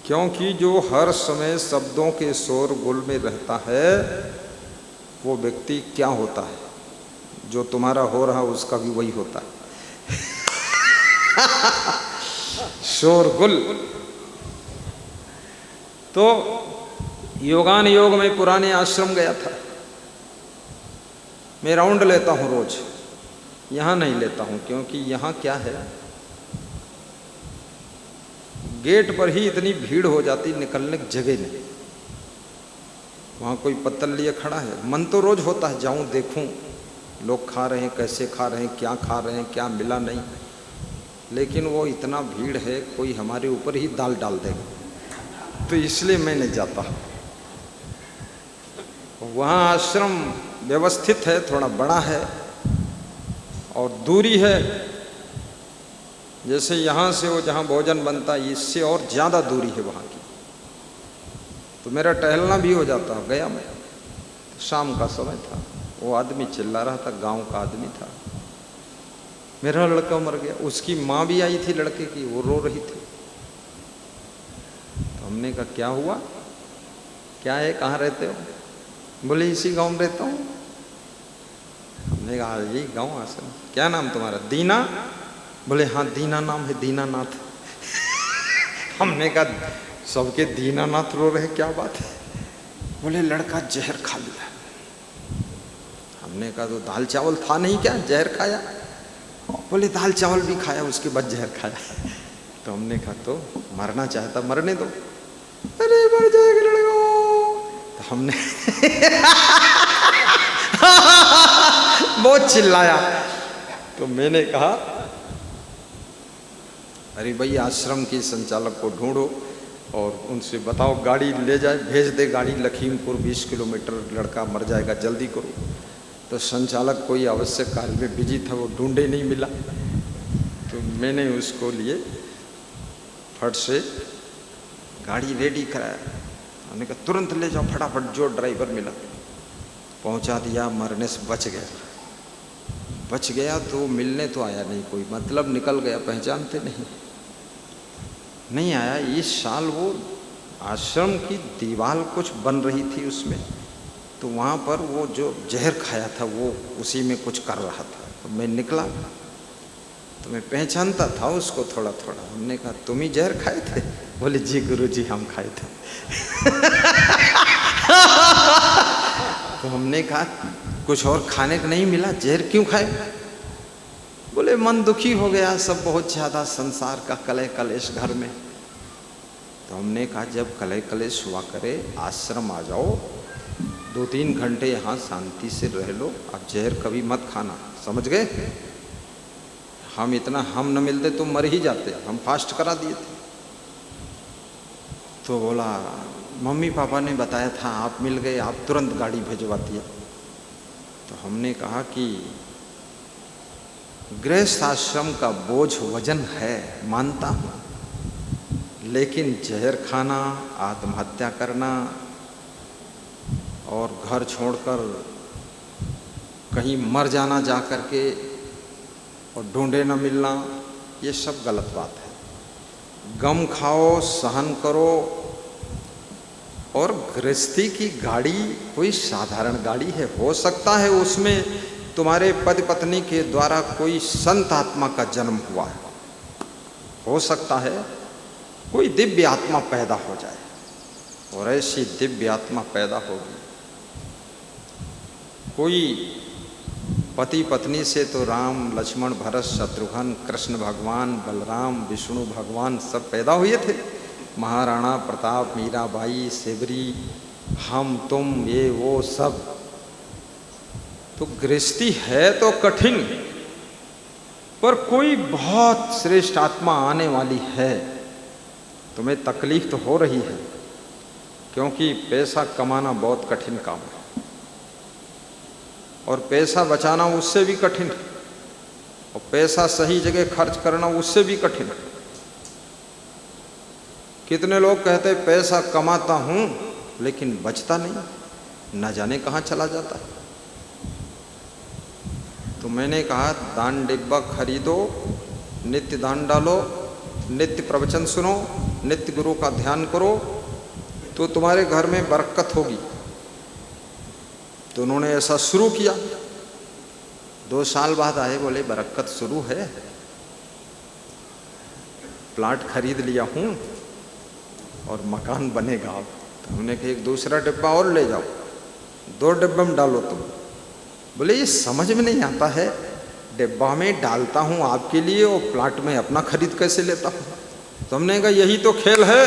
क्योंकि जो हर समय शब्दों के शोरगुल में रहता है वो व्यक्ति क्या होता है, जो तुम्हारा हो रहा उसका भी वही होता है। शोरगुल। तो योगान योग में पुराने आश्रम गया था। मैं राउंड लेता हूँ रोज, यहाँ नहीं लेता हूँ क्योंकि यहाँ क्या है, गेट पर ही इतनी भीड़ हो जाती, निकलने की जगह नहीं। वहाँ कोई पत्तल लिए खड़ा है, मन तो रोज होता है जाऊँ देखूँ लोग खा रहे हैं, कैसे खा रहे हैं, क्या खा रहे हैं, क्या मिला नहीं, लेकिन वो इतना भीड़ है कोई हमारे ऊपर ही दाल डाल देगा, तो इसलिए मैं नहीं जाता। वहाँ आश्रम व्यवस्थित है, थोड़ा बड़ा है और दूरी है, जैसे यहाँ से वो जहाँ भोजन बनता है इससे और ज़्यादा दूरी है वहाँ की। तो मेरा टहलना भी हो जाता। गया मैं, शाम का समय था, वो आदमी चिल्ला रहा था, गांव का आदमी था, मेरा लड़का मर गया। उसकी माँ भी आई थी लड़के की, वो रो रही थी। तो हमने कहा क्या हुआ, क्या है, कहाँ रहते हो? बोले इसी गांव में रहता हूँ। हमने कहा यही गांव आश्रम, क्या नाम तुम्हारा? दीना। बोले हाँ दीना नाम है, दीनानाथ। हमने कहा सबके दीनानाथ रो रहे, क्या बात है? बोले लड़का जहर खा लिया। हमने कहा तो दाल चावल था नहीं क्या, जहर खाया? बोले दाल चावल भी खाया, उसके बाद जहर खाया। तो हमने कहा तो मरना चाहता मरने दो। अरे मर जाएगा लड़का। तो हमने बहुत चिल्लाया। तो मैंने कहा अरे भाई आश्रम के संचालक को ढूंढो और उनसे बताओ गाड़ी ले जाए, भेज दे गाड़ी लखीमपुर, 20 किलोमीटर, लड़का मर जाएगा, जल्दी करो। तो संचालक कोई आवश्यक कार्य में बिजी था, वो ढूंढे नहीं मिला। तो मैंने उसको लिए फट से गाड़ी रेडी कराया। हमने कहा तुरंत ले जाओ फटाफट, जो ड्राइवर मिला पहुंचा दिया, मरने से बच गया। बच गया तो मिलने तो आया नहीं कोई, मतलब निकल गया, पहचानते नहीं आया। इस साल वो आश्रम की दीवार कुछ बन रही थी उसमें, तो वहाँ पर वो जो जहर खाया था वो उसी में कुछ कर रहा था। तो मैं निकला तो मैं पहचानता था उसको थोड़ा थोड़ा। हमने कहा तुम ही जहर खाए थे? बोले जी गुरुजी हम खाए थे। तो हमने कहा कुछ और खाने को नहीं मिला, जहर क्यों खाए? बोले मन दुखी हो गया, सब बहुत ज़्यादा संसार का कलह कलेश घर में। तो हमने कहा जब कलह कलेश हुआ करे आश्रम आ जाओ, 2-3 घंटे यहाँ शांति से रह लो, अब जहर कभी मत खाना, समझ गए? हम न मिलते तो मर ही जाते, हम फास्ट करा दिए थे। तो बोला मम्मी पापा ने बताया था, आप मिल गए, आप तुरंत गाड़ी भिजवा दिया। तो हमने कहा कि गृहस्थ आश्रम का बोझ वजन है, मानता हूँ, लेकिन जहर खाना, आत्महत्या करना और घर छोड़कर कहीं मर जाना जा कर के और ढूंढे न मिलना, ये सब गलत बात है। गम खाओ, सहन करो। और गृहस्थी की गाड़ी कोई साधारण गाड़ी है, हो सकता है उसमें तुम्हारे पति पत्नी के द्वारा कोई संत आत्मा का जन्म हुआ है, हो सकता है कोई दिव्य आत्मा पैदा हो जाए, और ऐसी दिव्य आत्मा पैदा होगी। कोई पति पत्नी से तो राम लक्ष्मण भरत शत्रुघ्न कृष्ण भगवान बलराम विष्णु भगवान सब पैदा हुए थे, महाराणा प्रताप, मीराबाई, सेवरी, हम तुम, ये वो सब। तो गृहस्थी है तो कठिन, पर कोई बहुत श्रेष्ठ आत्मा आने वाली है। तुम्हें तकलीफ तो हो रही है क्योंकि पैसा कमाना बहुत कठिन काम है, और पैसा बचाना उससे भी कठिन है, और पैसा सही जगह खर्च करना उससे भी कठिन है। कितने लोग कहते हैं पैसा कमाता हूँ लेकिन बचता नहीं, न जाने कहाँ चला जाता है। तो मैंने कहा दान डिब्बा खरीदो, नित्य दान डालो, नित्य प्रवचन सुनो, नित्य गुरु का ध्यान करो तो तुम्हारे घर में बरकत होगी। तो उन्होंने ऐसा शुरू किया। 2 साल बाद आए, बोले बरकत शुरू है, प्लाट खरीद लिया हूँ और मकान बनेगा। अब तो हमने कहा एक दूसरा डिब्बा और ले जाओ, 2 डिब्बे में डालो तुम। बोले ये समझ में नहीं आता है, डिब्बा में डालता हूँ आपके लिए और प्लाट में अपना खरीद कैसे लेता हूँ। तो हमने कहा यही तो खेल है,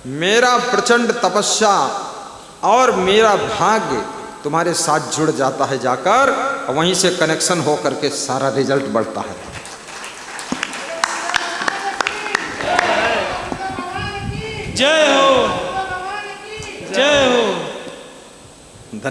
मेरा प्रचंड तपस्या और मेरा भाग्य तुम्हारे साथ जुड़ जाता है जाकर, और वहीं से कनेक्शन हो करके सारा रिजल्ट बढ़ता है। जय